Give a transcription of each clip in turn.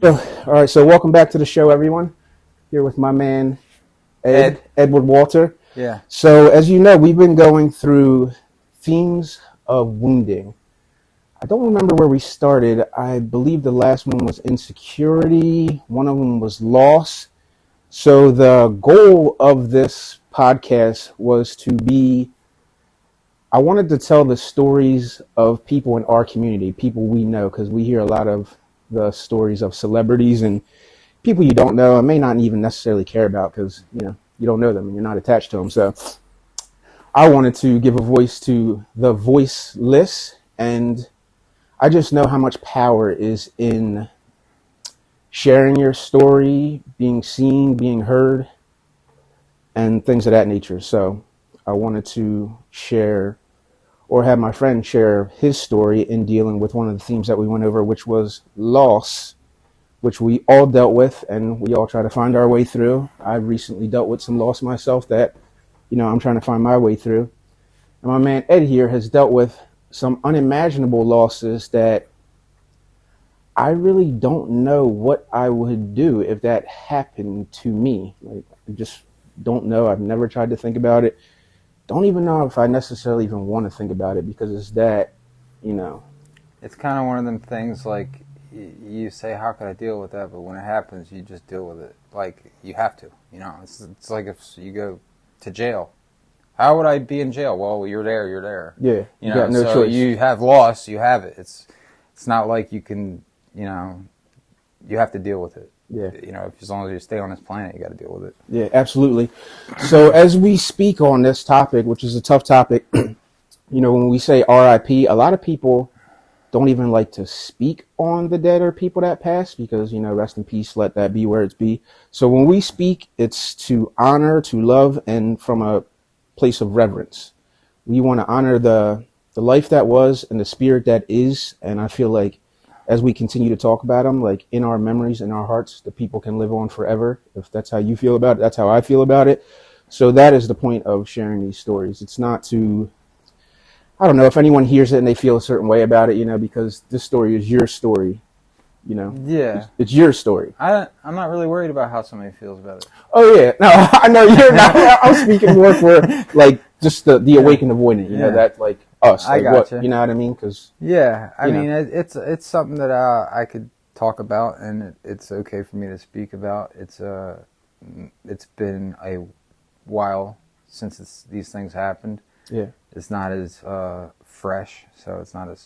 All right, so welcome back to the show, everyone. Here with my man, Edward Walter. Yeah. So, as you know, we've been going through themes of wounding. I don't remember where we started. I believe the last one was insecurity. One of them was loss. So, the goal of this podcast was I wanted to tell the stories of people in our community, people we know, because we hear a lot of the stories of celebrities and people you don't know and may not even necessarily care about because you don't know them and you're not attached to them. So I wanted to give a voice to the voiceless, and I just know how much power is in sharing your story, being seen, being heard, and things of that nature. So I wanted to share or have my friend share his story in dealing with one of the themes that we went over, which was loss, which we all dealt with and we all try to find our way through. I recently dealt with some loss myself that, I'm trying to find my way through. And my man Ed here has dealt with some unimaginable losses that I really don't know what I would do if that happened to me. Like, I just don't know. I've never tried to think about it. Don't even know if I necessarily even want to think about it because it's that, It's kind of one of them things like you say, how could I deal with that? But when it happens, you just deal with it. Like, you have to, It's like if you go to jail. How would I be in jail? Well, you're there. Yeah, you got no so choice. You have loss, you have it. It's not like you can, you have to deal with it. Yeah. As long as you stay on this planet, you got to deal with it. Yeah, absolutely. So as we speak on this topic, which is a tough topic, when we say RIP, a lot of people don't even like to speak on the dead or people that pass because, rest in peace, let that be where it's be. So when we speak, it's to honor, to love, and from a place of reverence. We want to honor the life that was and the spirit that is, and I feel like as we continue to talk about them, like in our memories, in our hearts, the people can live on forever. If that's how you feel about it, that's how I feel about it. So that is the point of sharing these stories. It's not to, I don't know if anyone hears it and they feel a certain way about it, because this story is your story, Yeah. It's your story. I'm not really worried about how somebody feels about it. Oh yeah. No, I know you're not. I'm speaking more for like just the awakened avoidant, that like us. Like, I gotcha. You know what I mean? Because I mean, it's something that I could talk about, and it's okay for me to speak about. It's been a while since these things happened. Yeah, it's not as fresh, so it's not to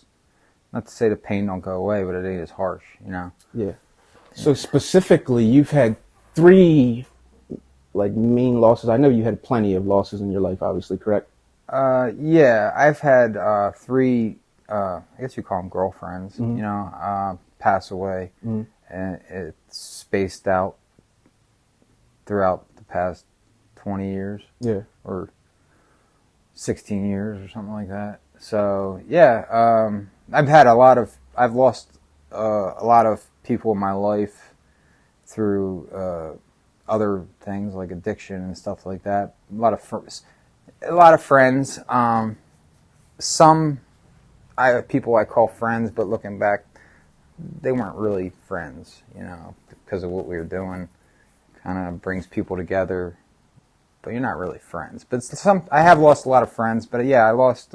say the pain don't go away, but it ain't as harsh, Yeah. So specifically, you've had 3 like main losses. I know you had plenty of losses in your life, obviously, correct? Yeah, I've had 3, I guess you call them girlfriends, pass away, and it's spaced out throughout the past 20 years. Yeah. Or 16 years or something like that. So, yeah, I've lost a lot of people in my life through other things like addiction and stuff like that. A lot of friends. Some people I call friends, but looking back, they weren't really friends, because of what we were doing. Kind of brings people together, but you're not really friends. But I have lost a lot of friends, but yeah, I lost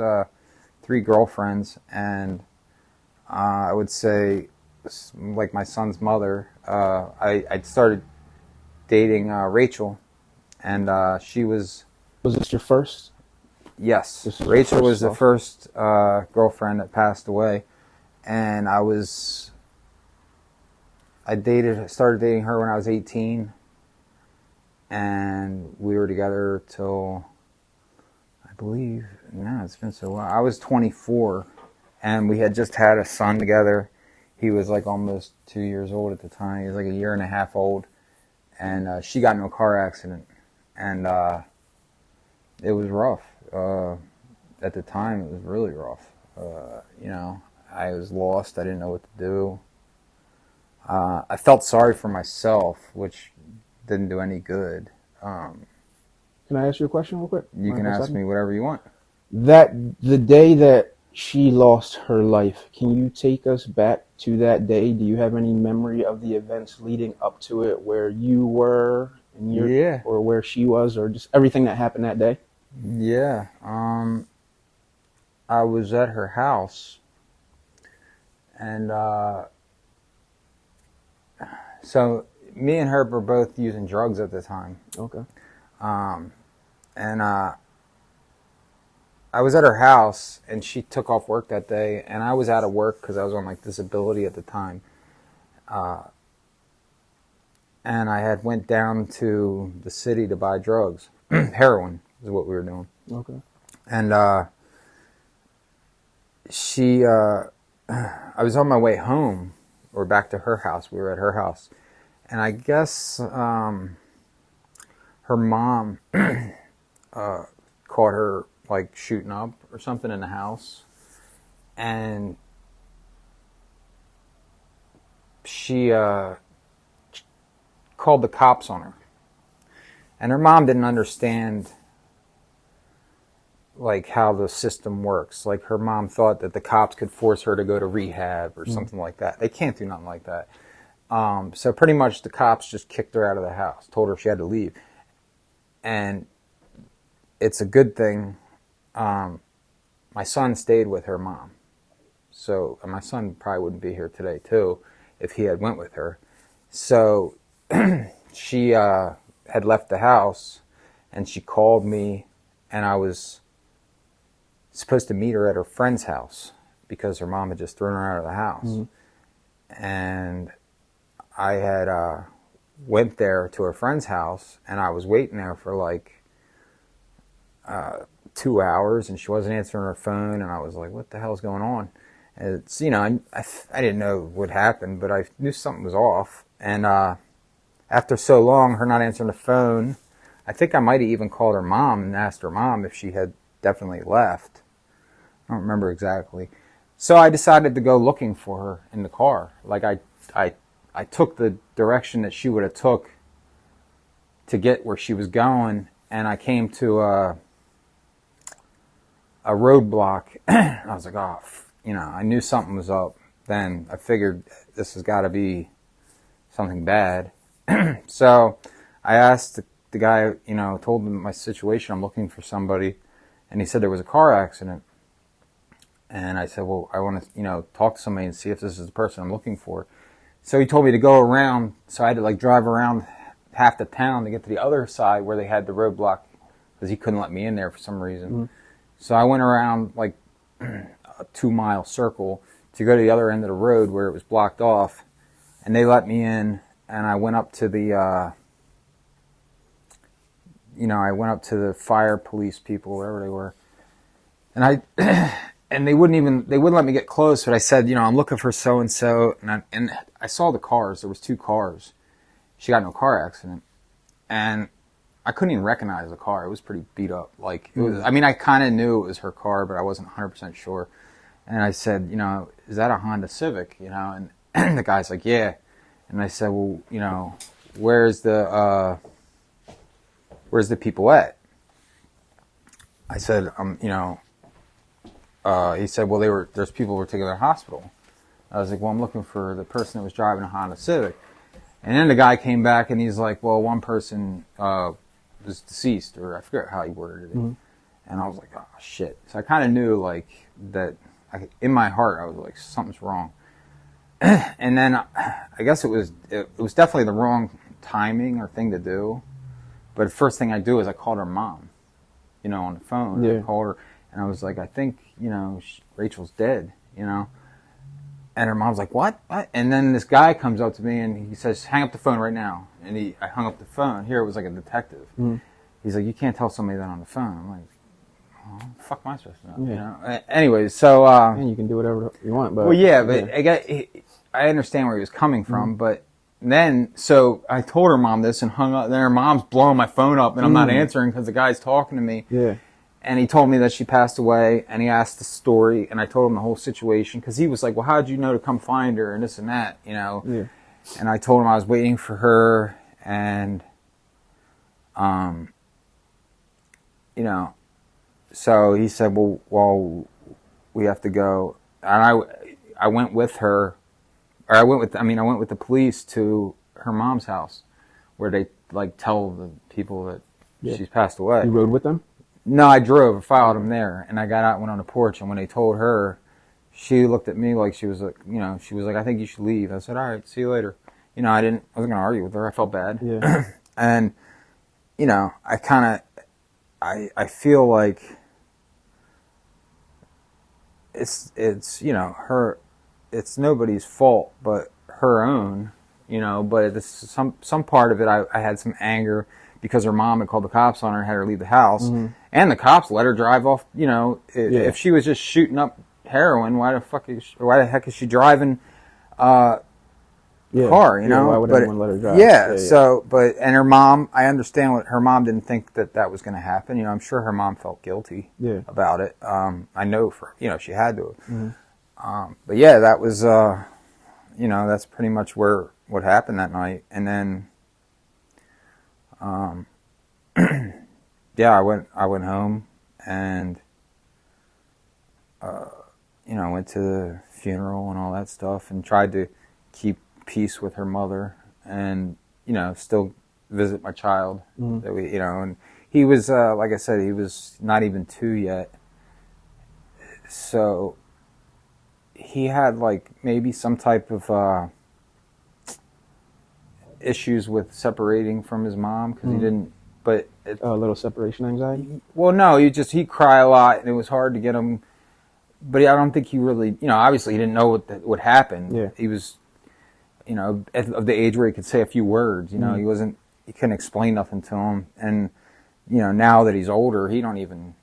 3 girlfriends, and I would say, like my son's mother, I started dating Rachel, and she was... Was this your first? Yes, Rachel was the first girlfriend that passed away, and started dating her when I was 18, and we were together till, I believe, it's been so long. I was 24, and we had just had a son together. He was like almost 2 years old at the time. He was like a year and a half old, and she got in a car accident, and it was rough. At the time, it was really rough. I was lost. I didn't know what to do. I felt sorry for myself, which didn't do any good. Can I ask you a question real quick? You can ask me whatever you want. The day that she lost her life. Can you take us back to that day? Do you have any memory of the events leading up to it, where you were and Yeah. or where she was, or just everything that happened that day? Yeah. I was at her house, and so me and her were both using drugs at the time. Okay. And I was at her house, and she took off work that day, and I was out of work because I was on like disability at the time. And I had went down to the city to buy drugs. Heroin is what we were doing. Okay. And I was on my way home, or back to her house. We were at her house. And I guess her mom caught her like shooting up or something in the house. And she called the cops on her. And her mom didn't understand like how the system works. Like her mom thought that the cops could force her to go to rehab or something like that. They can't do nothing like that. So pretty much the cops just kicked her out of the house, told her she had to leave. And it's a good thing my son stayed with her mom. So and my son probably wouldn't be here today too if he had went with her. So she had left the house, and she called me, and I was supposed to meet her at her friend's house because her mom had just thrown her out of the house. Mm-hmm. And I had went there to her friend's house, and I was waiting there for like 2 hours, and she wasn't answering her phone, and I was like, what the hell's going on? And it's, you know, I didn't know what happened, but I knew something was off. And after so long, her not answering the phone, I think I might have even called her mom and asked her mom if she had definitely left. I don't remember exactly. So I decided to go looking for her in the car. Like I took the direction that she would have took to get where she was going, and I came to a roadblock. I was like, oh, you know, I knew something was up then. I figured this has got to be something bad. So I asked the guy, you know, told him my situation. I'm looking for somebody. And he said there was a car accident. And I said, well, I want to, you know, talk to somebody and see if this is the person I'm looking for. So he told me to go around. So I had to like drive around half the town to get to the other side where they had the roadblock because he couldn't let me in there for some reason. Mm-hmm. So I went around like a 2-mile circle to go to the other end of the road where it was blocked off. And they let me in. And I went up to the, I went up to the fire police people, wherever they were. And and they wouldn't let me get close, but I said, you know, I'm looking for so-and-so. And I saw the cars. There was 2 cars. She got in a car accident. And I couldn't even recognize the car. It was pretty beat up. Like, it was, I mean, I kind of knew it was her car, but I wasn't 100% sure. And I said, you know, is that a Honda Civic? You know, and the guy's like, yeah. And I said, well, you know, where's the people at? I said, you know, he said, well, there's people who were taken to the hospital. I was like, well, I'm looking for the person that was driving a Honda Civic. And then the guy came back and he's like, well, one person was deceased, or I forget how he worded it. Mm-hmm. And I was like, oh, shit. So I kind of knew, like, that in my heart, I was like, something's wrong. And then I guess it was definitely the wrong timing or thing to do. But the first thing I do is I called her mom, you know, on the phone. Yeah. I called her, and I was like, I think, you know, Rachel's dead, you know. And her mom's like, what? And then this guy comes up to me and he says, hang up the phone right now. And I hung up the phone. Here it was like a detective. Mm-hmm. He's like, you can't tell somebody that on the phone. I'm like, oh, fuck am I supposed to know? Yeah. You know? Anyways, so and you can do whatever you want, but well, yeah, but yeah. I understand where he was coming from, but then, so I told her mom this and hung up. Then her mom's blowing my phone up, and I'm not answering because the guy's talking to me. Yeah. And he told me that she passed away, and he asked the story, and I told him the whole situation because he was like, well, how did you know to come find her and this and that, you know? Yeah. And I told him I was waiting for her, and, you know, so he said, well, we have to go. And I went with her, or I went with the police to her mom's house, where they like tell the people that she's passed away. You rode with them? No, I drove. I followed them there, and I got out and went on the porch. And when they told her, she looked at me like she was like, she was like, I think you should leave. I said, all right, see you later. I wasn't going to argue with her. I felt bad. Yeah. And, I feel like it's nobody's fault but her own, but it's some part of it. I had some anger because her mom had called the cops on her and had her leave the house, and the cops let her drive off. If she was just shooting up heroin, why the heck is she driving car? Why would anyone let her drive? And her mom, I understand what her mom didn't think that was going to happen. I'm sure her mom felt guilty about it. I know she had to. But yeah, that was that's pretty much what happened that night. And then I went home and I went to the funeral and all that stuff and tried to keep peace with her mother and still visit my child that we and he was like I said, he was not even 2 yet, so he had like maybe some type of issues with separating from his mom because he didn't, but a little separation anxiety. Well, no, he'd cry a lot and it was hard to get him, but I don't think he really, obviously he didn't know what happened. Yeah. He was of the age where he could say a few words. He couldn't explain nothing to him. And now that he's older, he don't even.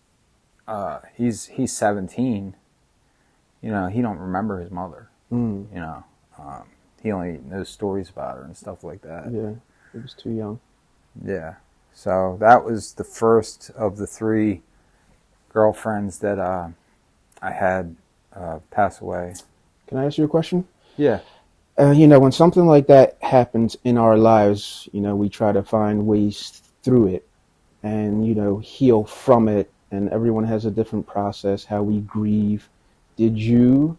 He's 17. He don't remember his mother. He only knows stories about her and stuff like that. Yeah, he was too young. Yeah, so that was the first of the 3 girlfriends that I had pass away. Can I ask you a question? Yeah. When something like that happens in our lives, we try to find ways through it and, heal from it. And everyone has a different process, how we grieve. Did you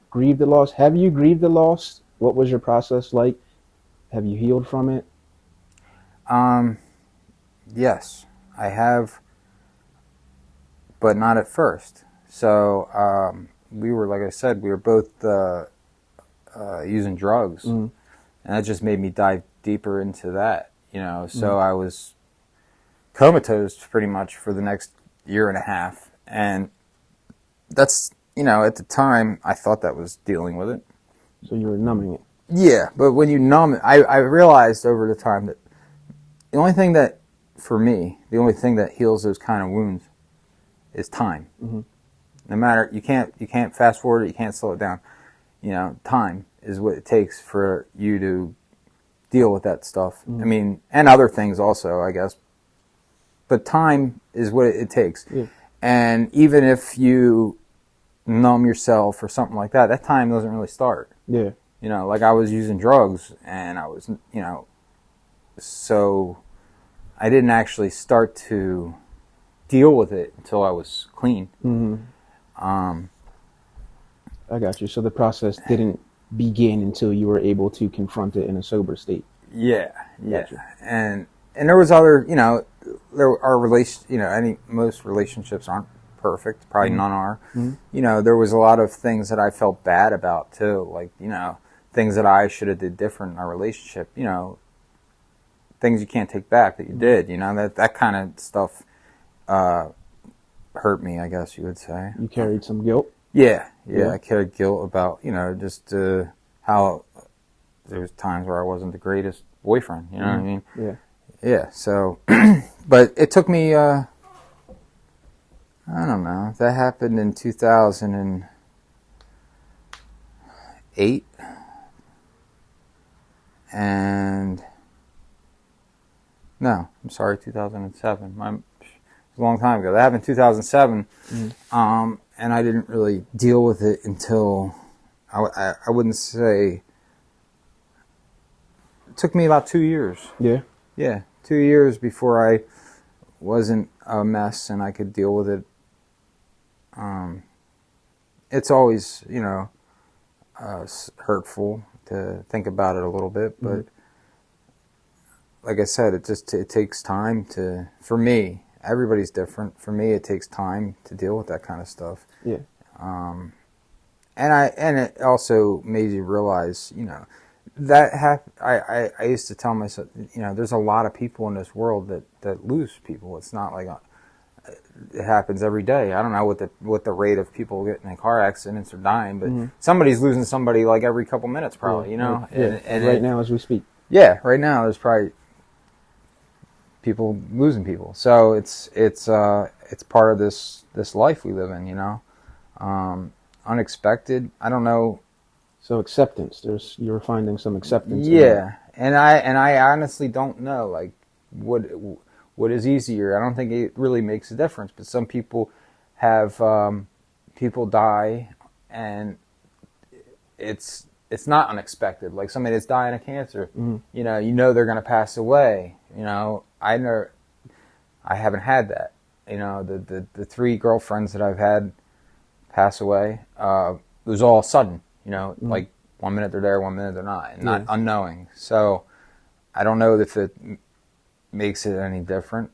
grieve the loss? Have you grieved the loss? What was your process like? Have you healed from it? Yes, I have, but not at first. So we were, like I said, we were both using drugs, and that just made me dive deeper into that. So I was comatose pretty much for the next 1.5 years, and that's at the time I thought that was dealing with it. So you were numbing it. Yeah, but when you numb it, I realized over the time that the only thing that heals those kind of wounds is time. No matter, you can't fast forward it, you can't slow it down. Time is what it takes for you to deal with that stuff. And other things also, I guess. But time is what it takes. Yeah. And even if you numb yourself or something like that, that time doesn't really start. Yeah. Like I was using drugs and I was, so I didn't actually start to deal with it until I was clean. I got you. So the process didn't begin until you were able to confront it in a sober state. Yeah. Gotcha. And there was other, there are most relationships aren't perfect. Probably none are. There was a lot of things that I felt bad about too. Like, things that I should have did different in our relationship. Things you can't take back that you did. That kind of stuff hurt me, I guess you would say. You carried some guilt? Yeah. I carried guilt about, just how there was times where I wasn't the greatest boyfriend, what I mean? Yeah, so, but it took me, I don't know, that happened in 2008, and, no, I'm sorry, 2007, it was a long time ago. That happened in 2007, and I didn't really deal with it until, I wouldn't say, it took me about 2 years. Yeah, 2 years before I wasn't a mess and I could deal with it. it's always, hurtful to think about it a little bit, but Mm-hmm. like I said, it takes time for me, everybody's different. For me, it takes time to deal with that kind of stuff. Yeah. And it also made you realize, that I used to tell myself, there's a lot of people in this world that lose people. It's not like it happens every day. I don't know what the rate of people getting in car accidents or dying, but somebody's losing somebody like every couple minutes, probably. Yeah. And right now as we speak. Yeah, right now there's probably people losing people. So it's part of this life we live in. Unexpected. I don't know. So acceptance. You're finding some acceptance. Yeah, and I honestly don't know, like, what is easier. I don't think it really makes a difference. But some people have people die, and it's not unexpected. Like somebody that's dying of cancer, you know they're going to pass away. I haven't had that. The 3 girlfriends that I've had pass away, it was all sudden. Like 1 minute they're there, 1 minute they're not, and not unknowing. So I don't know if it makes it any different.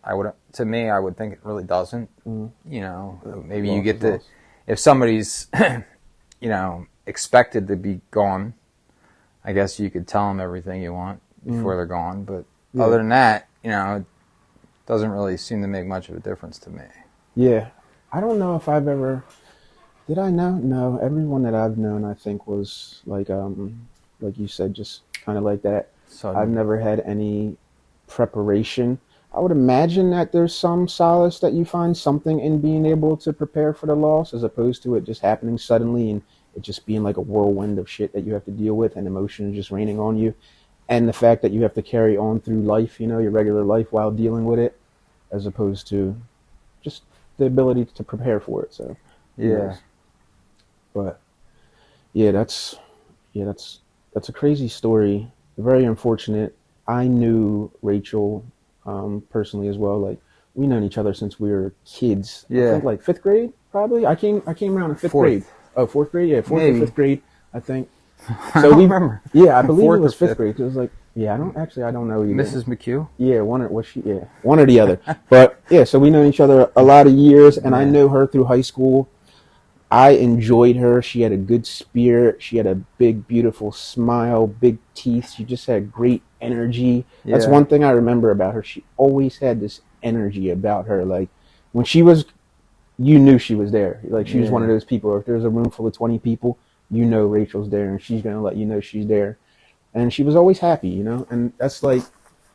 To me, I would think it really doesn't. Maybe you get if somebody's, expected to be gone, I guess you could tell them everything you want before they're gone. But other than that, it doesn't really seem to make much of a difference to me. Yeah. I don't know if I've ever... Did I know? No. Everyone that I've known, I think, was like you said, just kind of like that. Sudden. I've never had any preparation. I would imagine that there's some solace that you find something in being able to prepare for the loss, as opposed to it just happening suddenly and it just being like a whirlwind of shit that you have to deal with and emotions just raining on you. And the fact that you have to carry on through life, your regular life while dealing with it, as opposed to just the ability to prepare for it. So, yeah. But yeah, that's a crazy story. Very unfortunate. I knew Rachel personally as well. Like, we known each other since we were kids. Yeah. I think like 5th grade, probably. I came around in 5th grade. Oh, 4th grade? Yeah, 4th Maybe. or 5th grade, I think. I don't remember. Yeah, I believe it was 5th 5th. grade. It was like, I don't know either. Mrs. McHugh? Yeah, one or the other. But yeah, so we know each other a lot of years, and I knew her through high school. I enjoyed her. She had a good spirit. She had a big, beautiful smile, big teeth. She just had great energy. Yeah. That's one thing I remember about her. She always had this energy about her. Like, when she was, you knew she was there. Like, she was one of those people. If there's a room full of 20 people, Rachel's there, and she's going to let you know she's there. And she was always happy, And that's like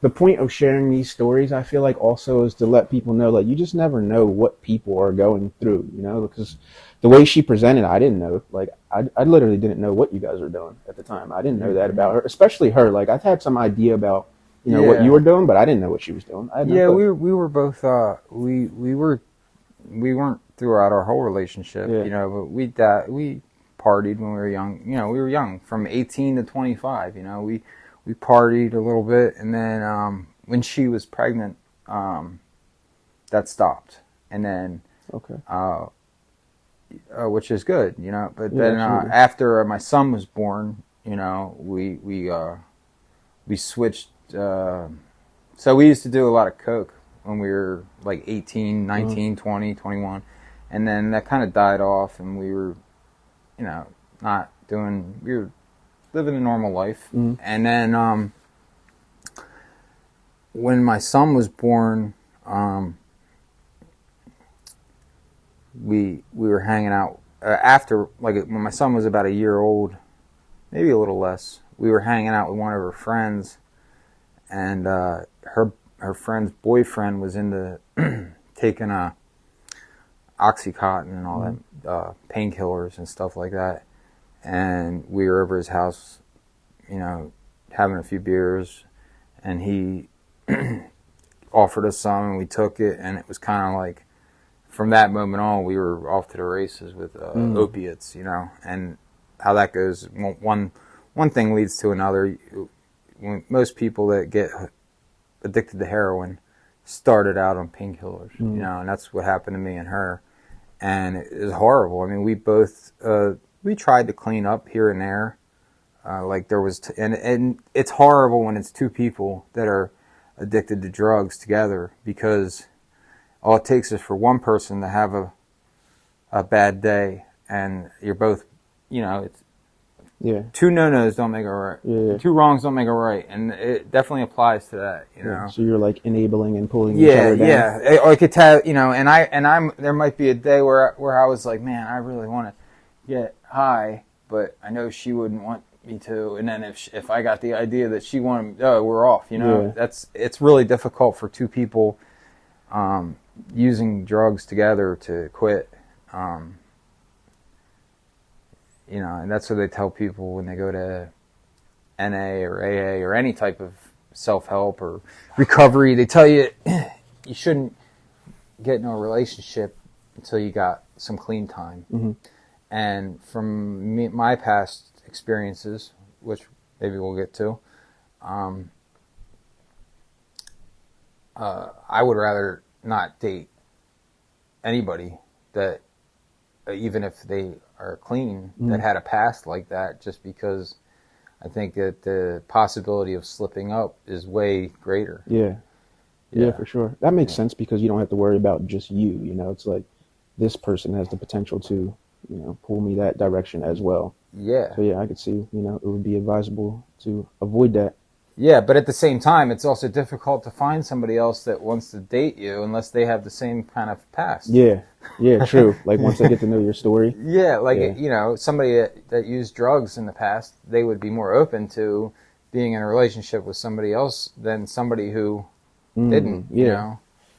the point of sharing these stories, I feel like, also is to let people know, like, you just never know what people are going through, because the way she presented, I didn't know. Like, I literally didn't know what you guys were doing at the time. I didn't know that about her, especially her. Like, I've had some idea about, what you were doing, but I didn't know what she was doing. I had no clue. we were both, we weren't throughout our whole relationship, but we partied when we were young. We were young, from 18 to 25, we partied a little bit, and then when she was pregnant, that stopped, and then which is good, But then after my son was born, we switched. So we used to do a lot of coke when we were like 18, 19, 20, 21, and then that kind of died off, and we were, not doing. We were living a normal life, and then when my son was born, we were hanging out after, like, when my son was about a year old, maybe a little less. We were hanging out with one of her friends, and her friend's boyfriend was into taking Oxycontin and all that painkillers and stuff like that. And we were over his house, having a few beers, and he offered us some, and we took it, and it was kind of like, from that moment on, we were off to the races with opiates, and how that goes. One thing leads to another. When most people that get addicted to heroin started out on painkillers, and that's what happened to me and her. and it was horrible. I mean, we both we tried to clean up here and there. Like there was, and it's horrible when it's two people that are addicted to drugs together, because all it takes is for one person to have a bad day, and you're both, it's Yeah. two no-nos don't make it right. Yeah. Two wrongs don't make it right, and it definitely applies to that. Yeah. So you're like enabling and pulling each Yeah, other down. yeah. I could tell, and I'm. There might be a day where I was like, man, I really want to get high, but I know she wouldn't want me to. And then if I got the idea that she wanted, we're off. Yeah. It's really difficult for two people using drugs together to quit. And that's what they tell people when they go to NA or AA or any type of self-help or recovery. They tell you you shouldn't get in a relationship until you got some clean time. Mm-hmm. And from my past experiences, which maybe we'll get to, I would rather not date anybody that, even if they are clean, that had a past like that, just because I think that the possibility of slipping up is way greater. Yeah. Yeah, for sure. That makes sense, because you don't have to worry about just you. It's like this person has the potential to, pull me that direction as well. Yeah. So yeah, I could see, it would be advisable to avoid that. Yeah, but at the same time, it's also difficult to find somebody else that wants to date you unless they have the same kind of past. Yeah. Yeah, true. Like once they get to know your story. Yeah, like, somebody that used drugs in the past, they would be more open to being in a relationship with somebody else than somebody who didn't, Yeah,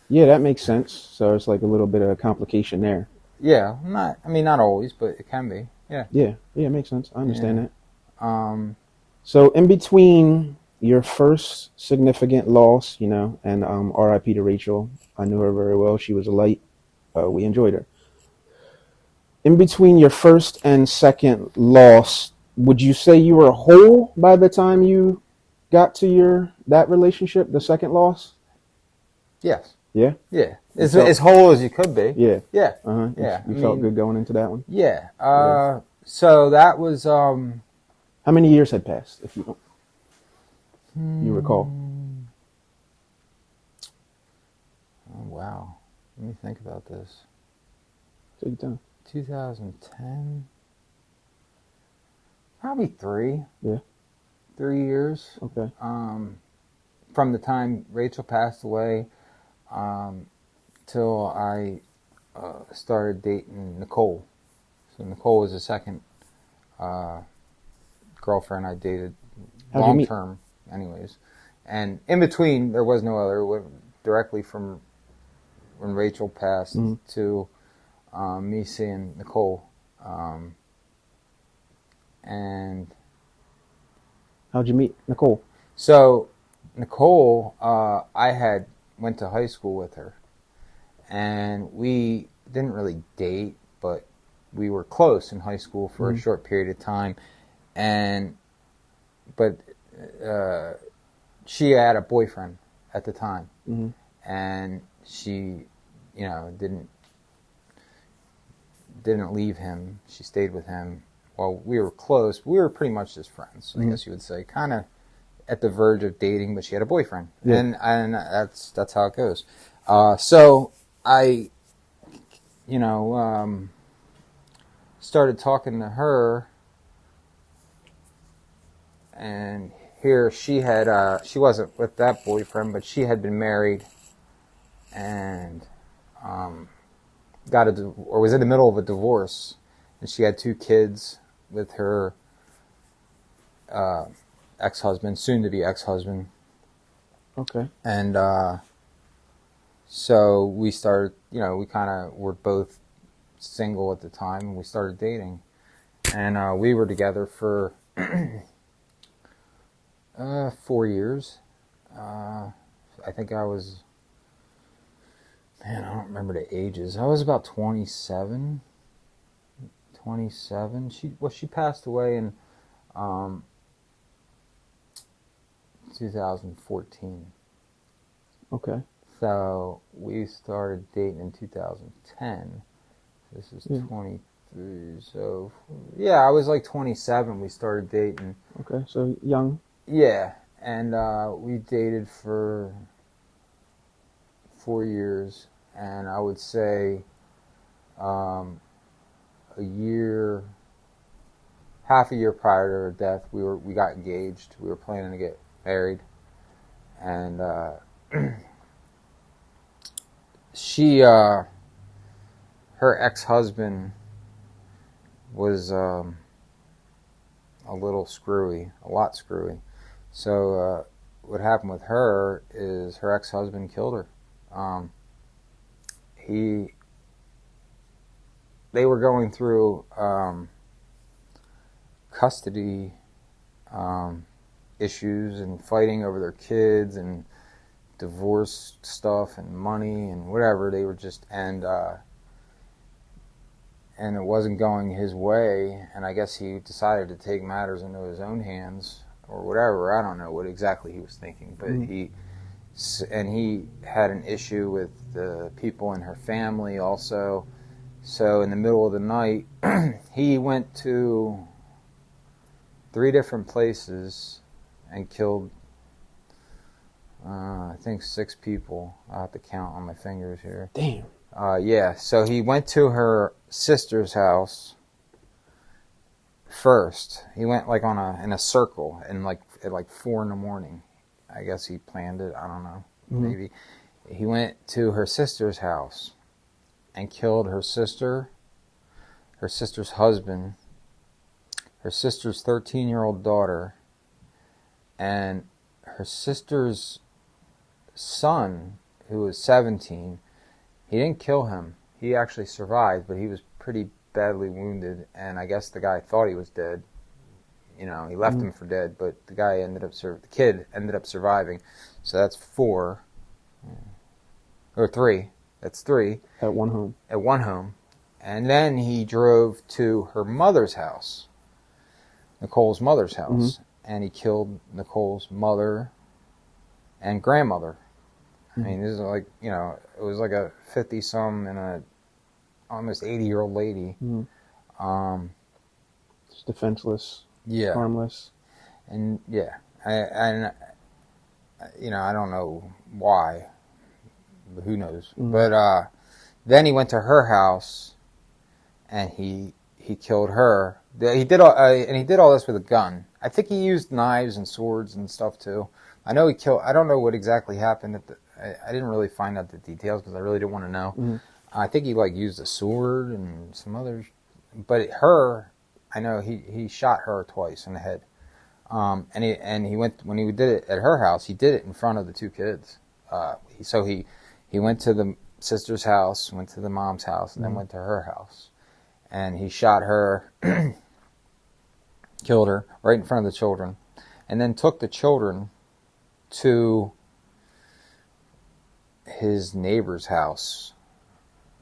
that makes sense. So it's like a little bit of a complication there. Yeah, not always, but it can be. Yeah. Yeah, it makes sense. I understand that. So in between your first significant loss, and RIP to Rachel, I knew her very well. She was a light. We enjoyed her. In between your first and second loss, would you say you were whole by the time you got to that relationship, the second loss? Yes. Yeah? Yeah. As whole as you could be. Yeah. Yeah. Uh-huh. Yeah. You felt good going into that one? Yeah. So that was... How many years had passed, if you recall? Oh, wow. Let me think about this. Take your time. 2010? Probably 3. Yeah. 3 years. Okay. From the time Rachel passed away till I started dating Nicole. So Nicole was the second girlfriend I dated long term, anyways. And in between, there was no other. It went directly from when Rachel passed to me seeing Nicole. And how'd you meet Nicole? So Nicole, I went to high school with her, and we didn't really date, but we were close in high school for a short period of time. But she had a boyfriend at the time, and she, didn't leave him. She stayed with him. Well, we were close. We were pretty much just friends, I guess you would say. Kind of at the verge of dating, but she had a boyfriend, and that's how it goes. So I, started talking to her, and here she had she wasn't with that boyfriend, but she had been married, and was in the middle of a divorce, and she had 2 kids with her ex-husband, soon-to-be ex-husband. Okay. And so we started, we kind of were both single at the time, and we started dating. And we were together for 4 years. I think I was, I don't remember the ages. I was about 27. She passed away in 2014. Okay. So we started dating in 2010. This is Yeah. 23. So, yeah, I was like 27. We started dating. Okay, so young. Yeah, and we dated for 4 years, and I would say um, a year, half a year prior to her death, we got engaged. We were planning to get married, and she her ex-husband was a little screwy, a lot screwy. So what happened with her is her ex-husband killed her. Um, he they were going through custody issues and fighting over their kids and divorce stuff and money and whatever. They were just and it wasn't going his way, and I guess he decided to take matters into his own hands or whatever. I don't know what exactly he was thinking, but he had an issue with the people in her family also. So in the middle of the night, he went to 3 different places and killed, I think 6 people. I'll have to count on my fingers here. Damn. Yeah, so he went to her sister's house first. He went like in a circle and like at like 4 a.m. I guess he planned it. I don't know. Maybe he went to her sister's house and killed her sister, her sister's husband, her sister's 13-year-old daughter, and her sister's son, who was 17. He didn't kill him. He actually survived, but he was pretty badly wounded, and I guess the guy thought he was dead. You know, he left him for dead, but the kid ended up surviving. So that's 4. Or 3. That's 3. At one home. At one home. And then he drove to her mother's house, Nicole's mother's house, and he killed Nicole's mother and grandmother. I mean, this is like, you know, it was like a 50-some and a almost 80-year-old lady. Just defenseless. Yeah. Harmless. And yeah, I you know, I don't know why, but who knows. But then he went to her house and he killed her. He did all this with a gun. I think he used knives and swords and stuff too. I know he killed. I don't know what exactly happened I didn't really find out the details because I really didn't want to know. I think he like used a sword and some others, but her, I know he shot her twice in the head. And he went when he did it at her house. He did it in front of the 2 kids. So he went to the sister's house, went to the mom's house, and then went to her house, and he shot her, killed her right in front of the children, and then took the children to his neighbor's house,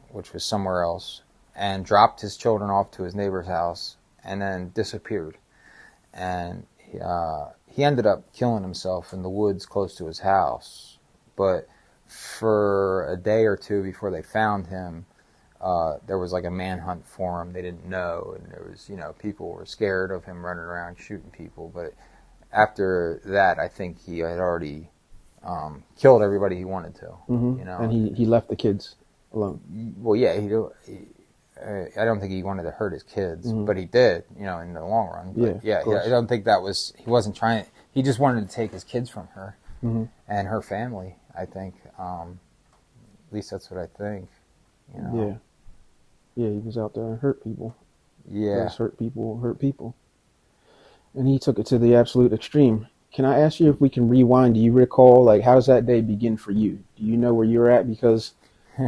which was somewhere else, and dropped his children off to his neighbor's house, and then disappeared. And he ended up killing himself in the woods close to his house. But for a day or 2 before they found him, there was like a manhunt for him. They didn't know, and there was, you know, people were scared of him running around shooting people. But after that, I think he had already killed everybody he wanted to. You know, and he left the kids alone. Well, yeah, I don't think he wanted to hurt his kids, but he did, you know, in the long run. But yeah, I don't think he wasn't trying. He just wanted to take his kids from her and her family. I think, at least that's what I think. You know? Yeah, he was out there and hurt people. Yeah, hurt people, and he took it to the absolute extreme. Can I ask you if we can rewind? Do you recall, like, how does that day begin for you? Do you know where you were at? Because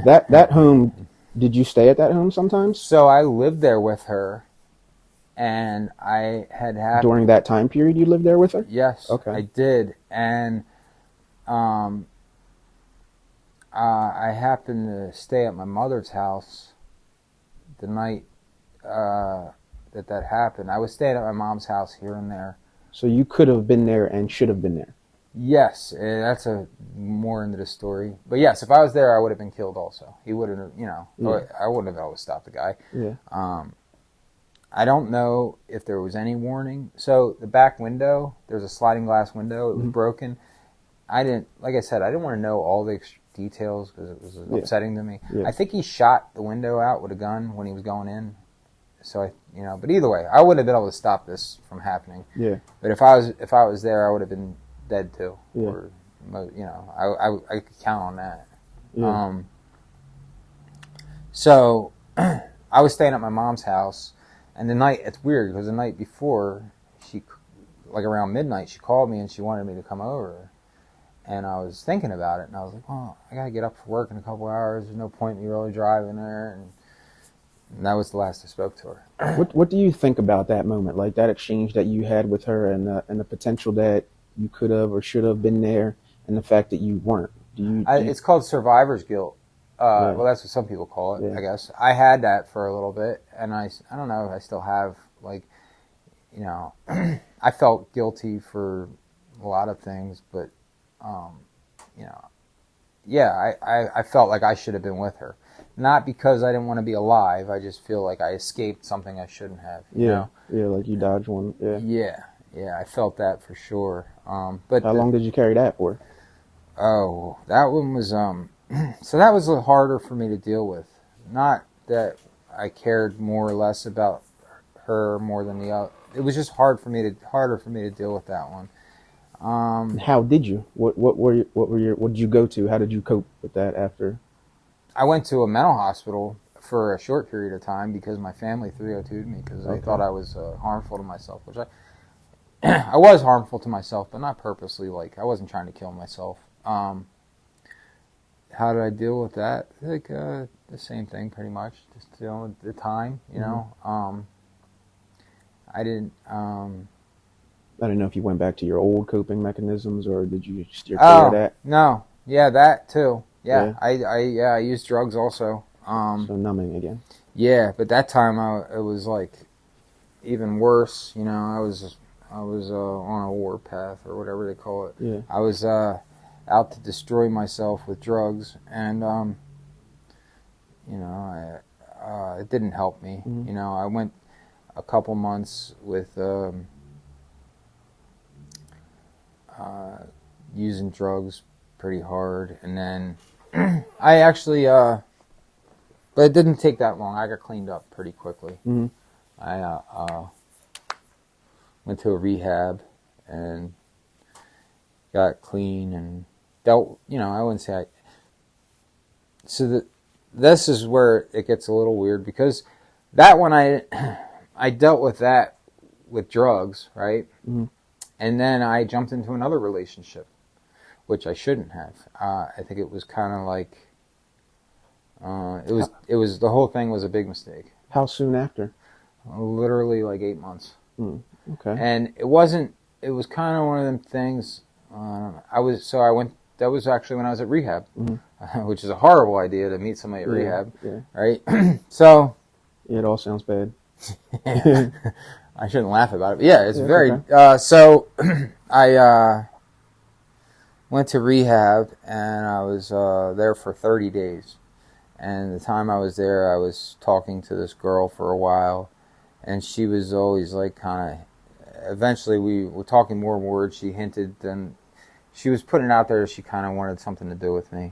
that home, did you stay at that home sometimes? So I lived there with her, and I had during that time period you lived there with her? Yes, okay, I did, and I happened to stay at my mother's house the night that happened. I was staying at my mom's house here and there. So you could have been there and should have been there. Yes, that's a more into the story. But yes, if I was there, I would have been killed also. He wouldn't have, Yeah. I wouldn't have been able to stop the guy. Yeah. I don't know if there was any warning. So the back window, there's a sliding glass window. It was broken. Like I said, I didn't want to know all the details because it was upsetting to me. Yeah. I think he shot the window out with a gun when he was going in. So but either way, I wouldn't have been able to stop this from happening. Yeah. But if I was there, I would have been dead too. Yeah. Or, I could count on that. Yeah. So I was staying at my mom's house, and it's weird because the night before, like around midnight, she called me and she wanted me to come over. And I was thinking about it, and I was like, well, I gotta get up for work in a couple hours. There's no point in me really driving there. And that was the last I spoke to her. What do you think about that moment, like that exchange that you had with her, and the potential that you could have or should have been there, and the fact that you weren't? It's called survivor's guilt. Yeah. Well, that's what some people call it, Yeah. I guess. I had that for a little bit, and I don't know if I still have, I felt guilty for a lot of things, but, I felt like I should have been with her. Not because I didn't want to be alive, I just feel like I escaped something I shouldn't have. You know? Yeah, like you dodged one. Yeah. Yeah, I felt that for sure. But how long did you carry that for? Oh, that one was so that was a little harder for me to deal with. Not that I cared more or less about her more than the other. It was just harder for me to deal with that one. How did you? What did you go to? How did you cope with that after? I went to a mental hospital for a short period of time because my family 302'd me because they thought I was harmful to myself, which I was harmful to myself, but not purposely. Like I wasn't trying to kill myself. How did I deal with that? Like the same thing, pretty much. Just the time, you know. I didn't. I don't know if you went back to your old coping mechanisms or did you steer clear of that? No, yeah, that too. Yeah, I used drugs also. So numbing again. Yeah, but that time it was like even worse. You know, I was on a warpath or whatever they call it. Yeah. I was out to destroy myself with drugs, and it didn't help me. You know, I went a couple months with using drugs pretty hard, and then I actually, but it didn't take that long. I got cleaned up pretty quickly. I went to a rehab and got clean and dealt. You know, I wouldn't say this is where it gets a little weird because that one I dealt with that with drugs, right? And then I jumped into another relationship, which I shouldn't have. I think it was kind of like it was the whole thing was a big mistake. How soon after? Literally like 8 months. Okay. And it wasn't. It was kind of one of them things. I went. That was actually when I was at rehab, which is a horrible idea to meet somebody at rehab, right? So. It all sounds bad. I shouldn't laugh about it. But yeah, it's very. Okay. So I went to rehab and I was there for 30 days. And the time I was there, I was talking to this girl for a while, and she was always like kind of. Eventually, we were talking more and more. She hinted, and she was putting it out there. She kind of wanted something to do with me,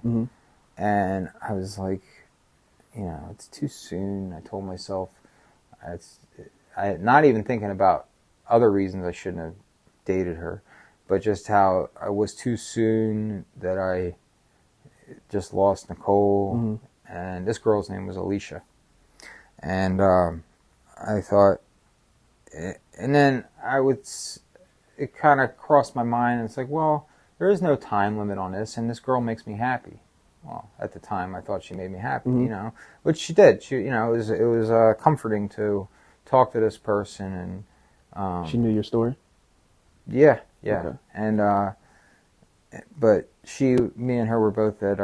and I was like, it's too soon. I told myself, not even thinking about other reasons I shouldn't have dated her, but just how I was too soon that I just lost Nicole, and this girl's name was Alicia, and I thought, and then it kind of crossed my mind, and it's like, well, there is no time limit on this, and this girl makes me happy. Well, at the time, I thought she made me happy, which she did. She, it was comforting to talk to this person, and she knew your story. Yeah. Okay. And but me and her were both at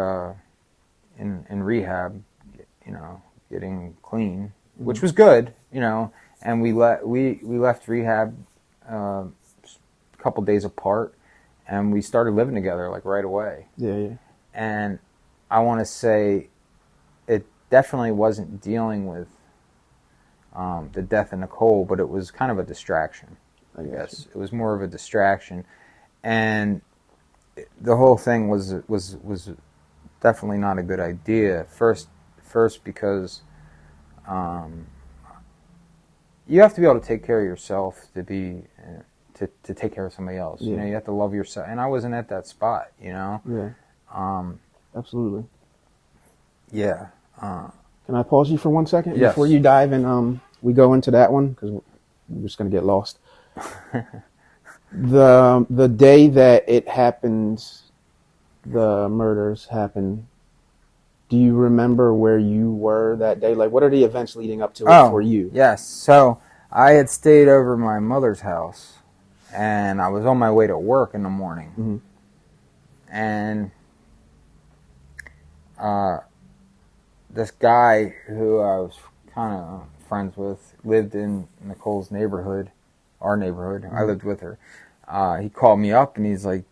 in rehab, getting clean, which was good, and we left rehab a couple days apart, and we started living together like right away. Yeah, yeah. And I want to say it definitely wasn't dealing with the death of Nicole, but it was kind of a distraction. I guess it was more of a distraction, and the whole thing was definitely not a good idea. First because you have to be able to take care of yourself to be to take care of somebody else. Yeah. You know, you have to love yourself, and I wasn't at that spot. You know. Yeah. Absolutely. Yeah. Can I pause you for 1 second Yes. before you dive and we go into that one, because we're just gonna get lost. The day that it happened, the murders happened, do you remember where you were that day? Like, what are the events leading up to it for you? Yes. So I had stayed over my mother's house, and I was on my way to work in the morning. Mm-hmm. And this guy who I was kind of friends with lived in Nicole's neighborhood, our neighborhood. Mm-hmm. I lived with her. He called me up and he's like,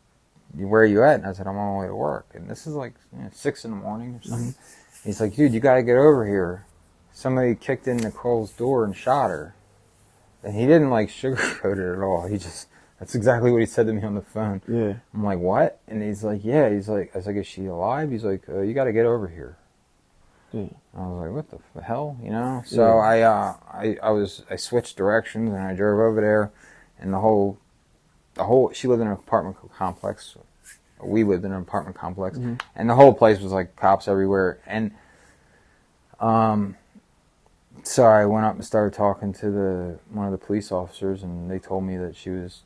"Where are you at?" And I said, "I'm on my way to work." And this is like 6 in the morning or something. Mm-hmm. He's like, "Dude, you got to get over here. Somebody kicked in Nicole's door and shot her." And he didn't like sugarcoat it at all. That's exactly what he said to me on the phone. Yeah. I'm like, "What?" And he's like, "Yeah." He's like, I was like, "Is she alive?" He's like, "You got to get over here." Yeah. I was like, "What the hell?" You know? So yeah. I switched directions and I drove over there, and the whole she lived in an apartment complex. We lived in an apartment complex, mm-hmm. and the whole place was like cops everywhere. And so I went up and started talking to one of the police officers, and they told me that she was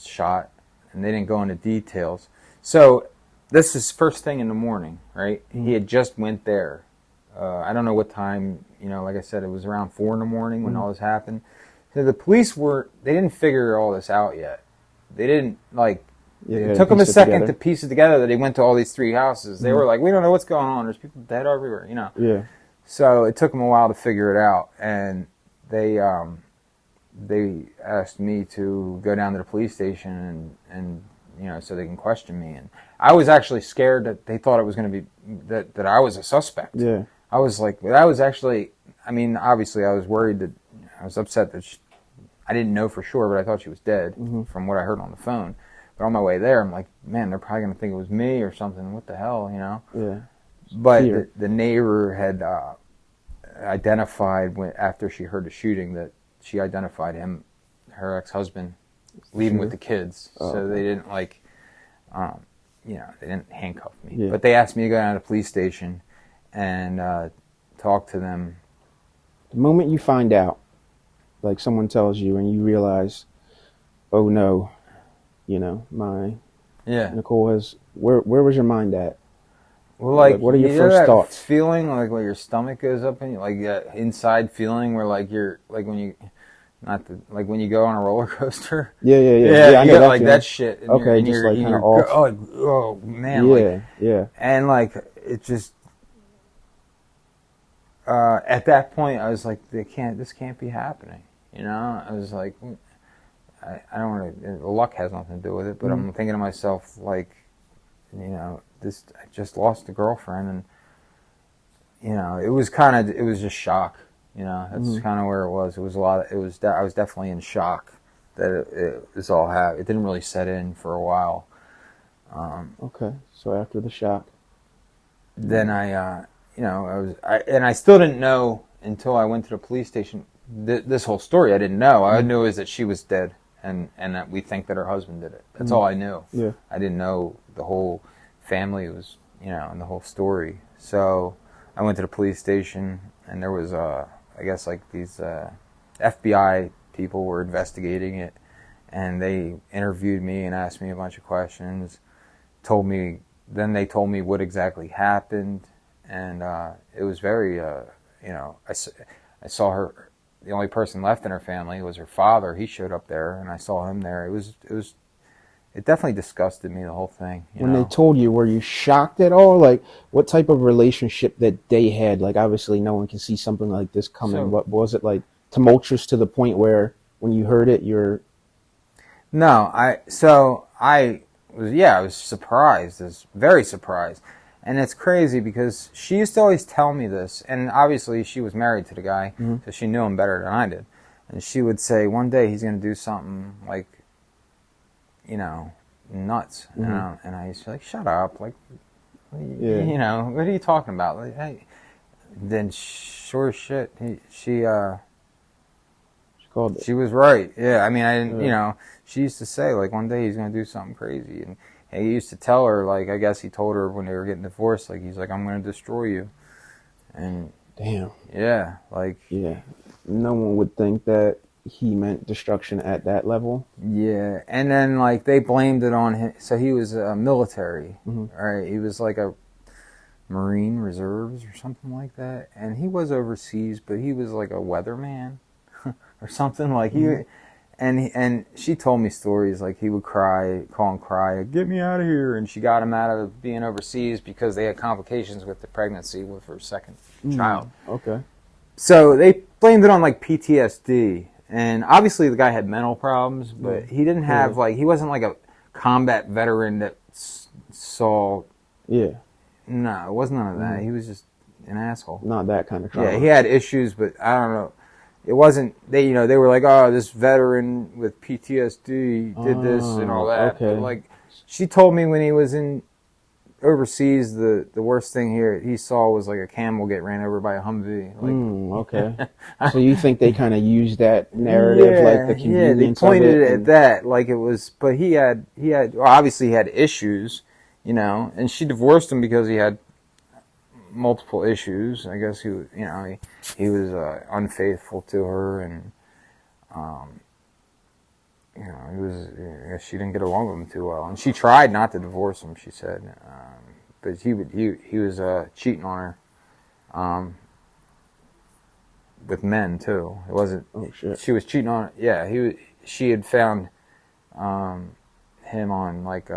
shot, and they didn't go into details. So this is first thing in the morning, right? Mm-hmm. He had just went there. I don't know what time, like I said, it was around 4 in the morning when mm-hmm. all this happened. So the police they didn't figure all this out yet. They didn't, it took them a second to piece it together that he went to all these 3 houses. They mm-hmm. were like, "We don't know what's going on. There's people dead everywhere," Yeah. So it took them a while to figure it out. And they asked me to go down to the police station and so they can question me. And I was actually scared that they thought it was going to be, that I was a suspect. Yeah. I was like, that was actually, obviously I was worried that, I was upset that I didn't know for sure, but I thought she was dead mm-hmm. from what I heard on the phone. But on my way there, I'm like, man, they're probably going to think it was me or something. What the hell, Yeah. But the neighbor had identified, after she heard the shooting, that she identified him, her ex-husband, leaving with the kids. So they didn't they didn't handcuff me. Yeah. But they asked me to go down to the police station and talk to them. The moment you find out, like someone tells you and you realize, oh no, Nicole has, where was your mind at? Well, what are your first thoughts? Feeling like where your stomach goes up and like that inside feeling where like you're like when you, when you go on a roller coaster. Yeah. I know that, that shit. And okay, just like kind of off. Oh man. Yeah. And it just. At that point, I was like, this can't be happening. I was like, I don't want to. Luck has nothing to do with it, but mm-hmm. I'm thinking to myself, like, I just lost a girlfriend, and it was just shock. That's mm-hmm. kind of where it was. It was I was definitely in shock that it was all happened. It didn't really set in for a while. Okay, so after the shock, then I still didn't know until I went to the police station. This whole story I didn't know. I knew is that she was dead, and that we think that her husband did it. That's all I knew. Yeah. I didn't know the whole family was, and the whole story. So I went to the police station, and there was I guess these FBI people were investigating it, and they interviewed me and asked me a bunch of questions. Then they told me what exactly happened. And it was very, I saw her. The only person left in her family was her father. He showed up there, and I saw him there. It definitely disgusted me, the whole thing. When they told you, were you shocked at all? Like, what type of relationship that they had? Like, obviously, no one can see something like this coming. What was it like? Tumultuous to the point where, when you heard it, you're. No, I was surprised. I was very surprised. And it's crazy because she used to always tell me this, and obviously she was married to the guy, so she knew him better than I did. And she would say, one day he's going to do something like, nuts. And I used to be like, shut up. Like, what are you talking about? Like, hey. Then sure as shit, she called it. She was right. Yeah, I mean, I didn't, she used to say, like, one day he's going to do something crazy. And he used to tell her, like, I guess he told her when they were getting divorced, like, he's like, I'm going to destroy you. And damn. Yeah, like. Yeah. No one would think that he meant destruction at that level. Yeah. And then, like, they blamed it on him. So he was military, right? He was like a Marine Reserves or something like that. And he was overseas, but he was like a weatherman or something. Like, And she told me stories like he would call and cry, get me out of here. And she got him out of being overseas because they had complications with the pregnancy with her second child. Okay. So they blamed it on like PTSD. And obviously the guy had mental problems, but he didn't have he wasn't like a combat veteran that saw. Yeah. No, it wasn't none of that. He was just an asshole. Not that kind of trauma. Yeah, he had issues, but I don't know. It wasn't, they were like, oh, this veteran with PTSD did this and all that. Okay. But like, she told me when he was overseas, the worst thing he saw was like a camel get ran over by a Humvee. Like, okay. So you think they kind of used that narrative, like the convenience they pointed of it at that, like it was, but he had, well, obviously he had issues, and she divorced him because he had multiple issues. I guess he was unfaithful to her, and I guess she didn't get along with him too well. And she tried not to divorce him, she said, but he was cheating on her, with men too. It wasn't. Oh shit. She was cheating on. Yeah, she had found him on like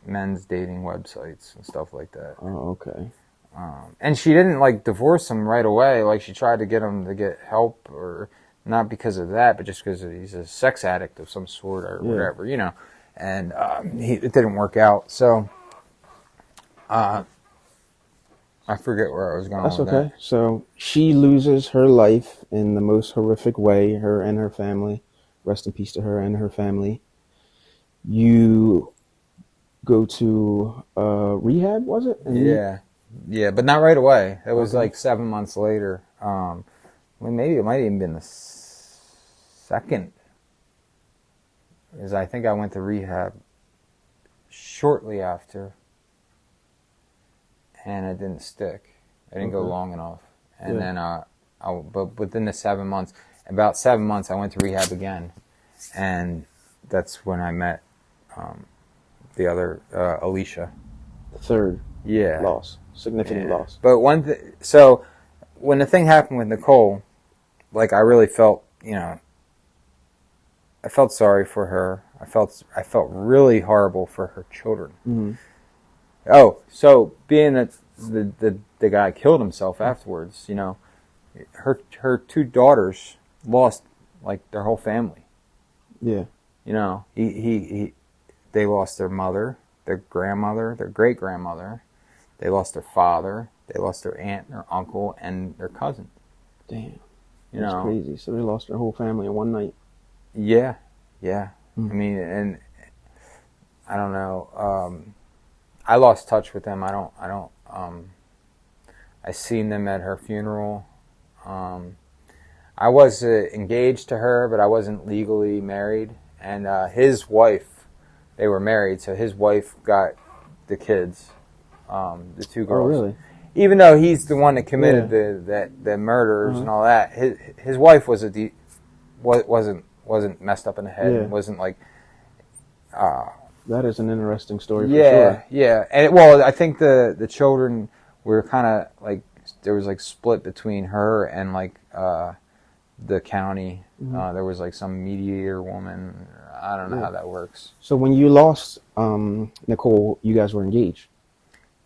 men's dating websites and stuff like that. Oh, okay. And she didn't like divorce him right away. Like she tried to get him to get help, or not because of that, but just because he's a sex addict of some sort or whatever, And it didn't work out. So I forget where I was going. That's with okay. That. So she loses her life in the most horrific way. Her and her family. Rest in peace to her and her family. You go to rehab, was it? Yeah, but not right away. It was like 7 months later. Maybe it might have even been the second. Because I think I went to rehab shortly after, and it didn't stick. I didn't go long enough. And then, but within the 7 months, about 7 months, I went to rehab again, and that's when I met the other Alicia. The third. Yeah. Loss. Significant loss. But so when the thing happened with Nicole, like I really felt, I felt sorry for her. I felt really horrible for her children. Mm-hmm. Oh, so being that the guy killed himself afterwards, her two daughters lost like their whole family. Yeah. They lost their mother, their grandmother, their great grandmother. They lost their father. They lost their aunt, their uncle, and their cousin. Damn. That's crazy. So they lost their whole family in one night. Yeah. Mm-hmm. I mean, and I don't know. I lost touch with them. I seen them at her funeral. I was engaged to her, but I wasn't legally married. And his wife, they were married, so his wife got the kids. The two girls. Oh, really? Even though he's the one that committed the murders and all that, his wife wasn't messed up in the head. And wasn't like. That is an interesting story. For sure. Yeah, and I think the children were kind of like there was like split between her and like the county. Mm-hmm. There was like some mediator woman. I don't know how that works. So when you lost Nicole, you guys were engaged.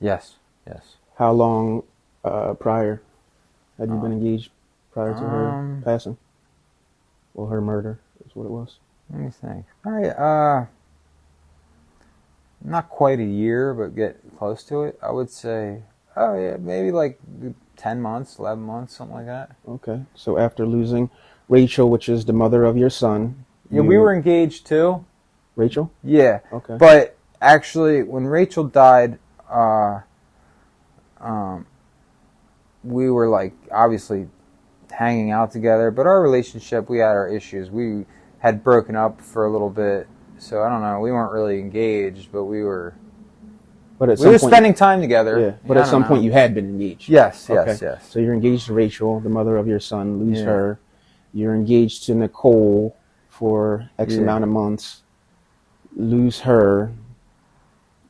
Yes. How long prior had you been engaged prior to her passing? Well, her murder is what it was. Let me think. All right, not quite a year, but get close to it. I would say, oh yeah, maybe like 10 months, 11 months, something like that. Okay. So after losing Rachel, which is the mother of your son, Yeah, we you were engaged too. Rachel? Yeah, Okay. but actually, when Rachel died, uh, um, we were like obviously hanging out together, but our relationship, we had our issues. We had broken up for a little bit, so I don't know. We weren't really engaged, but we were But at we some were point, spending time together. yeah. But I at don't some point, know. you had been engaged. Yes, Okay. yes, yes. So you're engaged to Rachel, the mother of your son. Lose Yeah. her. You're engaged to Nicole for X Yeah. amount of months. Lose her.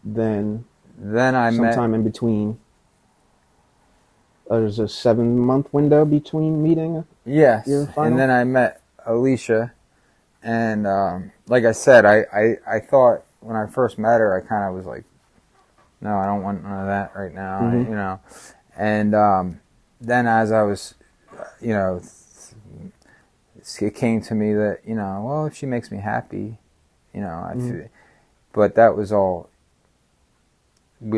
Then Then I met. sometime in between, there's a 7-month window between meeting. Yes, Your final? and then I met Alicia, and like I said, I thought when I first met her, I kind of was like, no, I don't want none of that right now, Mhm. you know. And then as I was, you know, it came to me that, you know, well, if she makes me happy, you know, but that was all.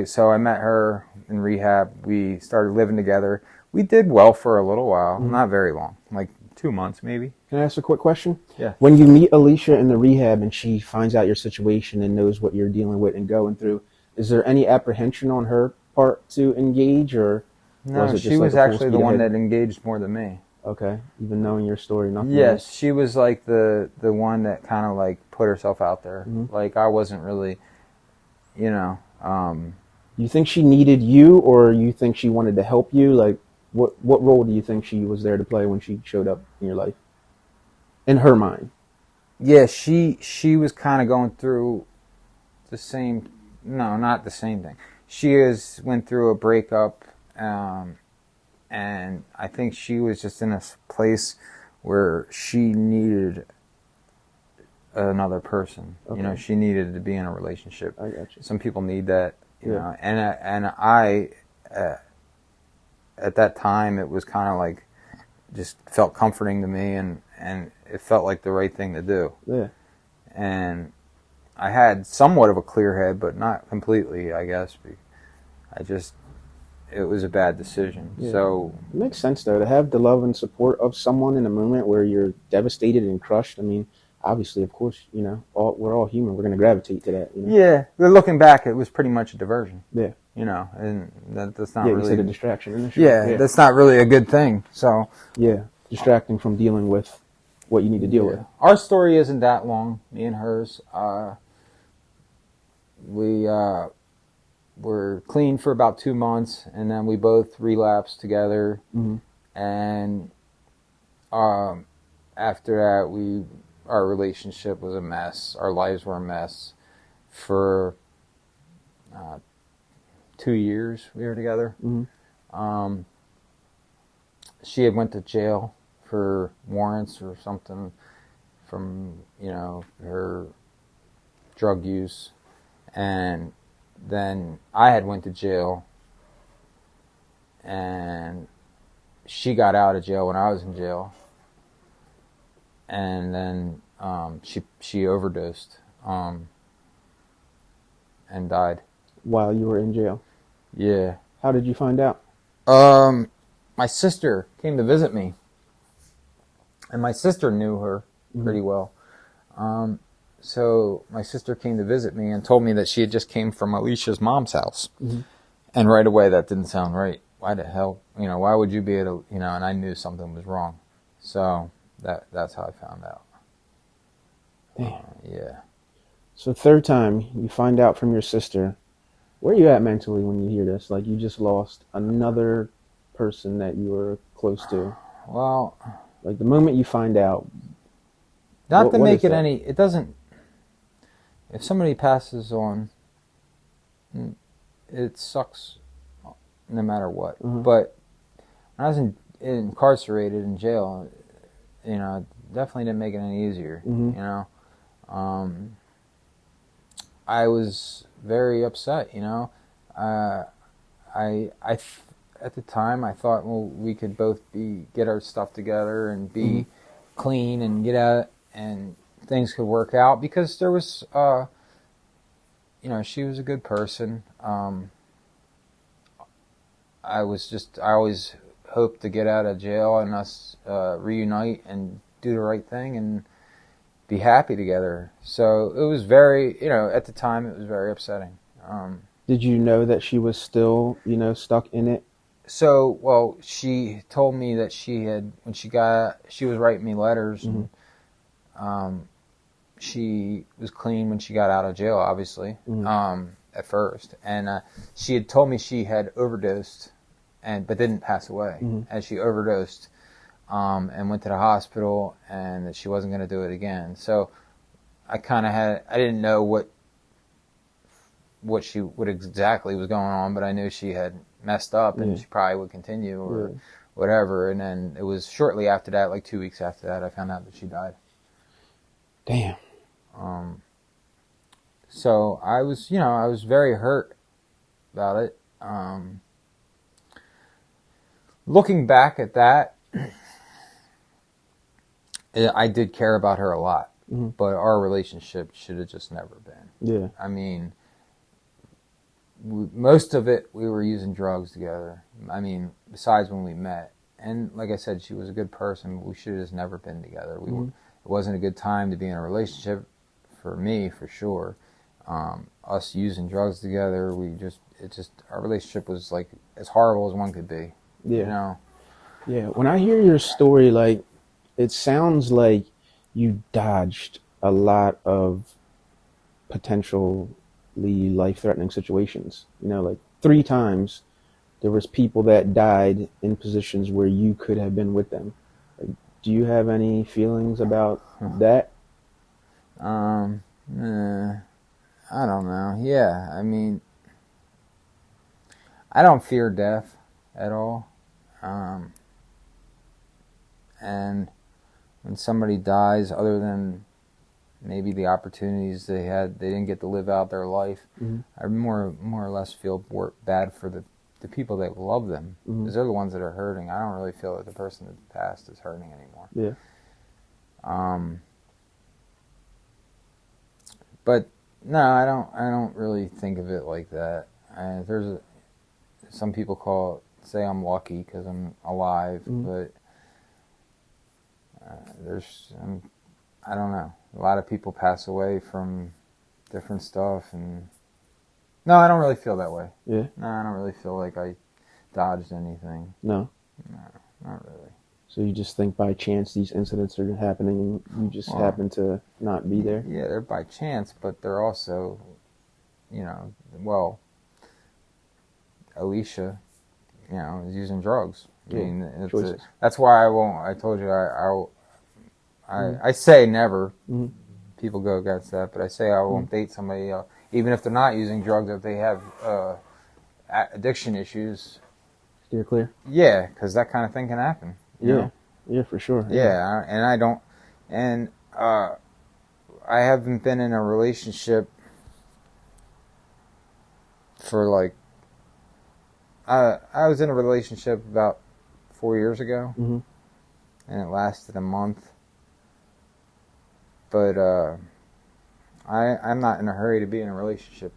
So I met her in rehab. We started living together. We did well for a little while, not very long, like 2 months maybe. Can I ask a quick question? Yeah. When you meet Alicia in the rehab and she finds out your situation and knows what you're dealing with and going through, is there any apprehension on her part to engage, or No, was it she just like was a full actually the speed one ahead? that engaged more than me. Okay, even knowing your story, nothing Yes, else? she was like the one that kind of like put herself out there. Mhm. Like I wasn't really, you know. You think she needed you, or you think she wanted to help you? Like, what role do you think she was there to play when she showed up in your life? In her mind. Yeah, she was kind of going through the same. No, not the same thing. Went through a breakup, and I think she was just in a place where she needed another person. Okay. You know, she needed to be in a relationship. I got you. Some people need that, you Yeah. know. And I, at that time, it was kind of like just felt comforting to me, and it felt like the right thing to do. Yeah. And I had somewhat of a clear head, but not completely, I guess. It was a bad decision. Yeah. So It makes sense, though, to have the love and support of someone in a moment where you're devastated and crushed. I mean, obviously, of course, you know, we're all human. We're going to gravitate to that. You know? yeah, but looking back, it was pretty much a diversion. Yeah. You know, and that's not Yeah, really. you said a distraction initially. Yeah, that's not really a good thing. So Yeah, distracting from dealing with what you need to deal with. Our story isn't that long, me and hers. We were clean for about 2 months, and then we both relapsed together. Mm-hmm. And after that, our relationship was a mess. Our lives were a mess. For 2 years we were together. Mm-hmm. She had went to jail for warrants or something from, you know, her drug use, and then I had went to jail, and she got out of jail when I was in jail, and then she overdosed and died While you were in jail. Yeah. How did you find out? My sister came to visit me, and my sister knew her pretty well. So my sister came to visit me and told me that she had just came from Alicia's mom's house. Mm-hmm. And right away, that didn't sound right. Why the hell, you know, why would you be able to, you know, and I knew something was wrong. So that's how I found out. Yeah. So third time, you find out from your sister. Where are you at mentally when you hear this? Like, you just lost another person that you were close to. Well, like the moment you find out. Not to make it that? any, it doesn't, if somebody passes on, it sucks no matter what. Mm-hmm. But when I was incarcerated in jail, you know, it definitely didn't make it any easier, Mm-hmm. you know. I was very upset, you know. At the time, I thought, well, we could both get our stuff together and be clean and get out and things could work out, because there was, she was a good person. I always hoped to get out of jail and us reunite and do the right thing and be happy together. So it was very, at the time it was very upsetting. Did you know that she was still, stuck in it? So, well, she told me that she was writing me letters, and she was clean when she got out of jail, obviously, at first. And she had told me she had overdosed, but didn't pass away. And she overdosed and went to the hospital, and that she wasn't going to do it again. So I didn't know what exactly was going on, but I knew she had messed up, and she probably would continue or whatever. And then it was shortly after that, like 2 weeks after that, I found out that she died. Damn. So I was very hurt about it. Looking back at that, I did care about her a lot, but our relationship should have just never been. Yeah. I mean, most of it, we were using drugs together. I mean, besides when we met. And like I said, she was a good person, but we should have just never been together. It wasn't a good time to be in a relationship for me, for sure. Us using drugs together, our relationship was like as horrible as one could be. Yeah. Yeah. When I hear your story, like, it sounds like you dodged a lot of potentially life-threatening situations. Like 3 times there was people that died in positions where you could have been with them. Like, do you have any feelings about that? I don't know. Yeah, I mean, I don't fear death at all. And when somebody dies, other than maybe the opportunities they didn't get to live out their life, I more or less feel bad for the people that love them, because they're the ones that are hurting. I don't really feel that the person that passed is hurting anymore. Yeah. But no, I don't really think of it like that. Some people say I'm lucky because I'm alive, but I don't know. A lot of people pass away from different stuff, and no, I don't really feel that way. Yeah. No, I don't really feel like I dodged anything. No, not really. So you just think by chance these incidents are happening, and you just happen to not be there? Yeah, they're by chance, but they're also, Alicia, is using drugs. I mean, that's why I won't. I told you I say never. People go against that, but I say I won't date somebody, even if they're not using drugs, if they have addiction issues. Steer clear. Yeah, because that kind of thing can happen. You know? Yeah, for sure. Yeah, and I don't, and I haven't been in a relationship for like. I was in a relationship about 4 years ago, and it lasted a month. But I'm not in a hurry to be in a relationship.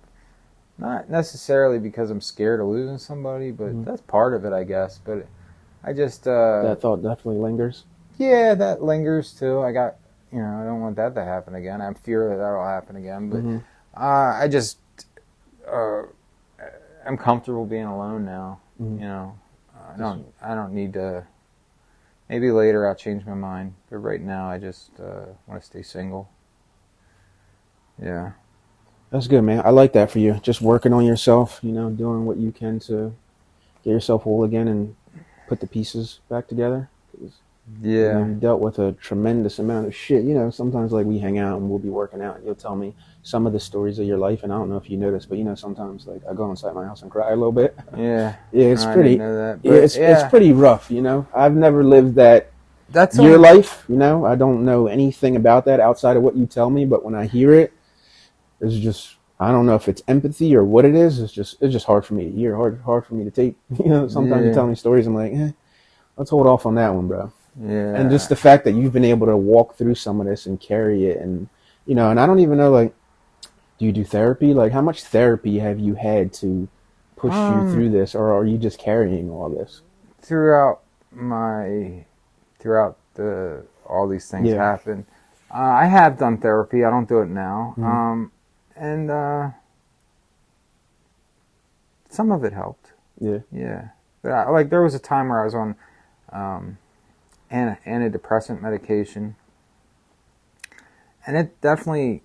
Not necessarily because I'm scared of losing somebody, but that's part of it, I guess. But I just... that thought definitely lingers? Yeah, that lingers too. I don't want that to happen again. I'm fear that that'll happen again. But I just... I'm comfortable being alone now. I don't need to... Maybe later I'll change my mind, but right now I just want to stay single. Yeah. That's good, man. I like that for you. Just working on yourself, doing what you can to get yourself whole again and put the pieces back together. Yeah. You dealt with a tremendous amount of shit. Sometimes like we hang out and we'll be working out and you'll tell me some of the stories of your life, and I don't know if you noticed, but sometimes like I go inside my house and cry a little bit. Yeah. Yeah, it's I pretty. didn't know that, but it's pretty rough, I've never lived that's your life, I don't know anything about that outside of what you tell me, but when I hear it, it's just, I don't know if it's empathy or what it is. It's just hard for me to hear, hard for me to take. Sometimes you tell me stories, I'm like, let's hold off on that one, bro. And just Yeah. the fact that you've been able to walk through some of this and carry it, and and I don't even know, like, do you do therapy? Like, how much therapy have you had to push you Um, through this, or are you just carrying all this? throughout my throughout the all these things Yeah. happen, I have done therapy. I don't do it now. Mhm. And some of it helped. Yeah. Yeah. But like there was a time where I was on antidepressant medication, and it definitely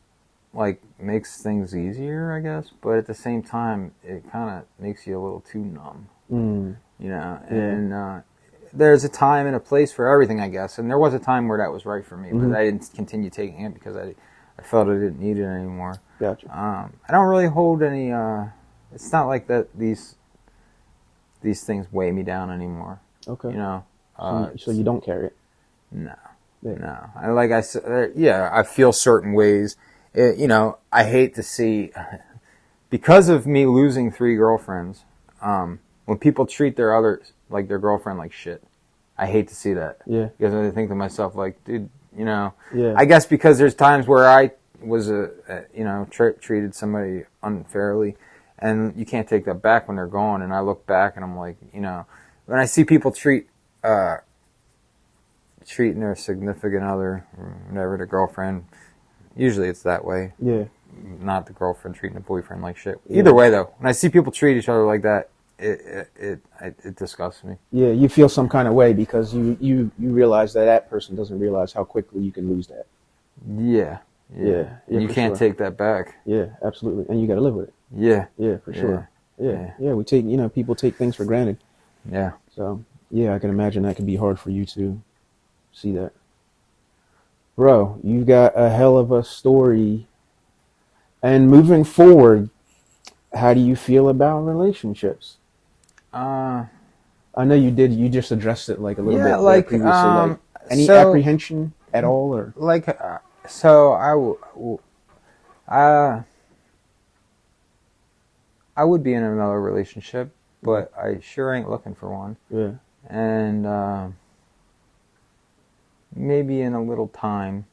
like makes things easier, I guess. But at the same time, it kind of makes you a little too numb, Mm. Yeah. Yeah. And there's a time and a place for everything, I guess. And there was a time where that was right for me, but Mhm. I didn't continue taking it because I felt I didn't need it anymore. Gotcha. I don't really hold any. It's not like that. These things weigh me down anymore. Okay. You know. So you don't carry it. No. Yeah. No. And like I said, yeah, I feel certain ways. I hate to see because of me losing 3 girlfriends. When people treat their girlfriend like shit, I hate to see that. Yeah. Because I think to myself, like, dude, Yeah. I guess because there's times where I was treated somebody unfairly, and you can't take that back when they're gone. And I look back and I'm like, when I see people treating their significant other, or whatever, their girlfriend, usually it's that way. Yeah. Not the girlfriend treating the boyfriend like shit. Yeah. Either way, though, when I see people treat each other like that, it disgusts me. Yeah. You feel some kind of way because you realize that person doesn't realize how quickly you can lose that. Yeah. Yeah, You for can't sure. take that back. Yeah, absolutely. And you got to live with it. Yeah. Yeah, for sure. Yeah. Yeah. Yeah. We take, people take things for granted. Yeah. So, yeah, I can imagine that could be hard for you to see that. Bro, you got a hell of a story. And moving forward, how do you feel about relationships? Uh, I know you just addressed it like a little bit yeah, there like, previously. Like, any so, apprehension at all, or? like, so I would be in another relationship, but I sure ain't looking for one. Yeah. And maybe in a little time.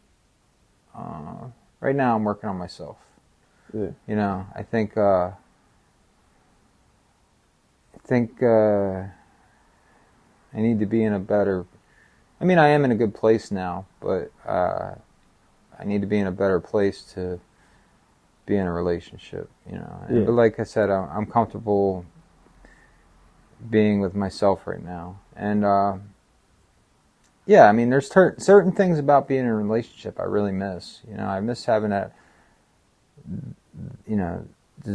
Right now, I'm working on myself. Yeah. I think I need to be in a better. I mean, I am in a good place now, but I need to be in a better place to be in a relationship. Yeah. But like I said, I'm comfortable being with myself right now, and yeah, I mean, there's certain things about being in a relationship I really miss. I miss having that,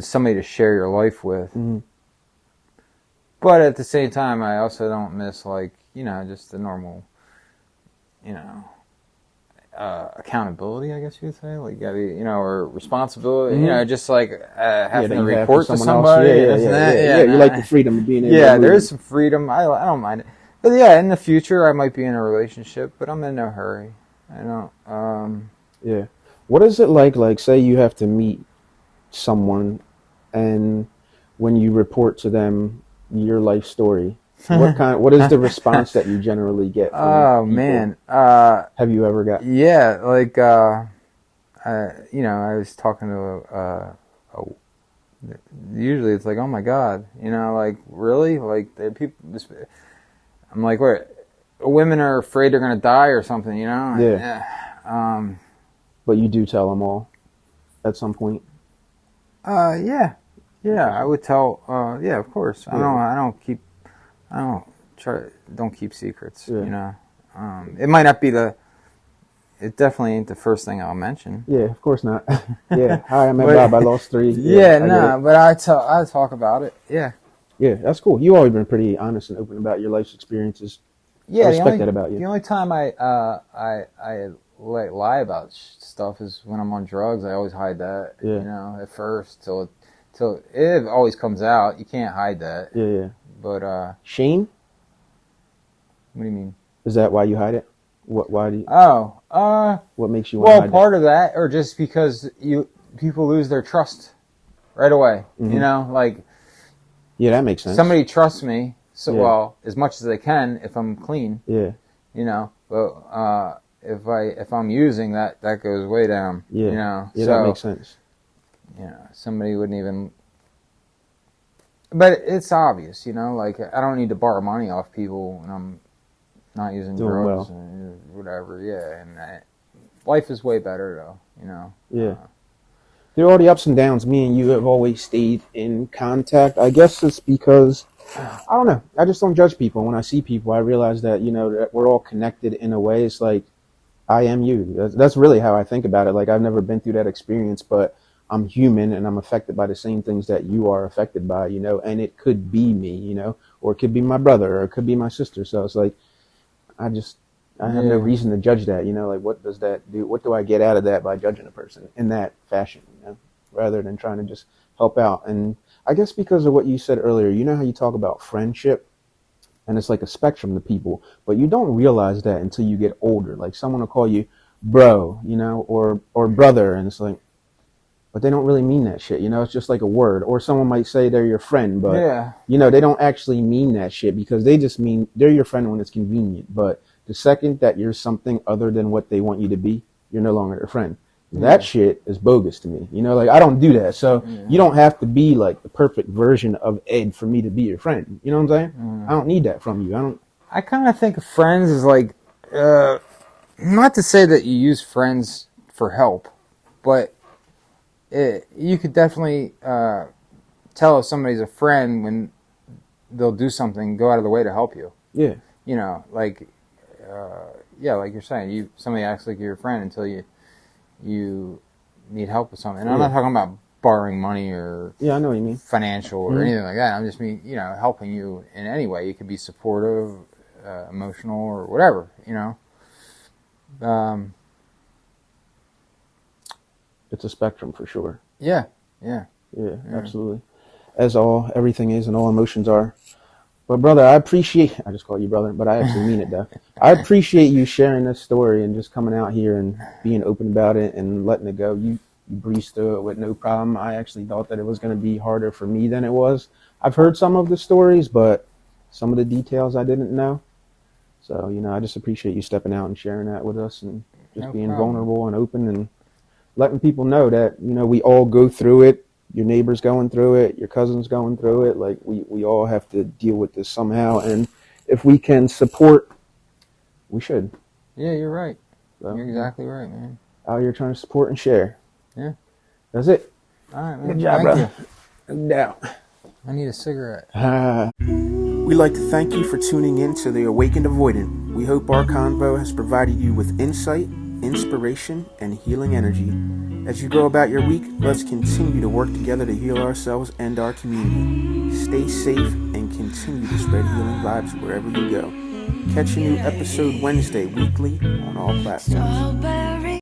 somebody to share your life with. Mm-hmm. But at the same time, I also don't miss, like, just the normal, accountability, I guess you could say. Like, you gotta be, or responsibility, Mm-hmm. just like having that to you have report for to someone somebody. else. Yeah. You like the freedom of being able to Yeah, move. there is some freedom. I don't mind it. But yeah, in the future, I might be in a relationship, but I'm in no hurry. I don't. Yeah. What is it like, say you have to meet someone, and when you report to them your life story, what is the response that you generally get from Oh people? man. Have you ever got? Yeah, like I was talking to usually it's like, oh my god, like, really, like, the people. I'm like, what? Women are afraid they're gonna die or something, Yeah. But you do tell them all at some point. Yeah, I would tell. Yeah, of course. Yeah. Don't keep secrets. Yeah. It might not be it definitely ain't the first thing I'll mention. Yeah, of course not. Yeah. Hi, I'm But- Bob. I lost 3. Yeah, I get no, it. but I talk about it. Yeah. Yeah, that's cool. You've always been pretty honest and open about your life's experiences. Yeah, I respect that about you. The only time I lie about stuff is when I'm on drugs. I always hide that. Yeah. At first till it always comes out. You can't hide that. Yeah. But Shame? what do you mean? Is that why you hide it? Why do you? What makes you want to Well, hide part of that, or just because people lose their trust right away. Mhm. Like, Yeah, that makes sense. somebody trusts me, so Yeah. well, as much as they can if I'm clean. Yeah. But if I'm using that goes way down. Yeah. You know. Yeah, So, that makes sense. you know, somebody wouldn't even. But it's obvious, you know. Like, I don't need to borrow money off people when I'm not using Doing drugs well. or whatever. Yeah, and life is way better though. You know. Yeah. Through all the ups and downs, me and you have always stayed in contact. I guess it's because, I don't know, I just don't judge people. When I see people, I realize that, you know, that we're all connected in a way. It's like, I am you. That's really how I think about it. Like, I've never been through that experience, but I'm human and I'm affected by the same things that you are affected by, you know, and it could be me, you know, or it could be my brother or it could be my sister. So it's like, I have no Yeah. reason to judge that, you know, like what does that do? What do I get out of that by judging a person in that fashion, you know, rather than trying to just help out? And I guess because of what you said earlier, you know how you talk about friendship and it's like a spectrum to people, but you don't realize that until you get older. Like someone will call you bro, you know, or brother, and it's like, but they don't really mean that shit, you know, it's just like a word. Or someone might say they're your friend, but Yeah. you know, they don't actually mean that shit because they just mean they're your friend when it's convenient. But the second that you're something other than what they want you to be, you're no longer their friend. That shit is bogus to me. You know, like I don't do that. So you don't have to be like the perfect version of Ed for me to be your friend. You know what I'm saying? I don't need that from you. I kind of think of friends as like, not to say that you use friends for help, but you could definitely tell if somebody's a friend when they'll do something, go out of the way to help you. Yeah. You know, like, like you're saying, somebody acts like you're a friend until you need help with something. And I'm not talking about borrowing money or Yeah, I know what you mean. financial or anything like that. I'm just you know, helping you in any way. You could be supportive, emotional, or whatever. You know. It's a spectrum for sure. Yeah. Yeah, absolutely. As everything is and all emotions are. But brother, I just call you brother, but I actually mean it though. I appreciate you sharing this story and just coming out here and being open about it and letting it go. You breezed through it with no problem. I actually thought that it was going to be harder for me than it was. I've heard some of the stories, but some of the details I didn't know. So, you know, I just appreciate you stepping out and sharing that with us and just being vulnerable and open and letting people know that, you know, we all go through it. Your neighbor's going through it, your cousin's going through it. Like we all have to deal with this somehow, and if we can support, we should. Yeah, you're right. So, you're exactly right, man. Out here trying to support and share. Yeah, that's it. All right, man. Good job, brother. No doubt. I need a cigarette. We'd like to thank you for tuning in to The Awakened Avoidant. We hope our convo has provided you with insight, inspiration, and healing energy. As you go about your week, let's continue to work together to heal ourselves and our community. Stay safe and continue to spread healing vibes wherever you go. Catch a new episode Wednesday weekly on all platforms.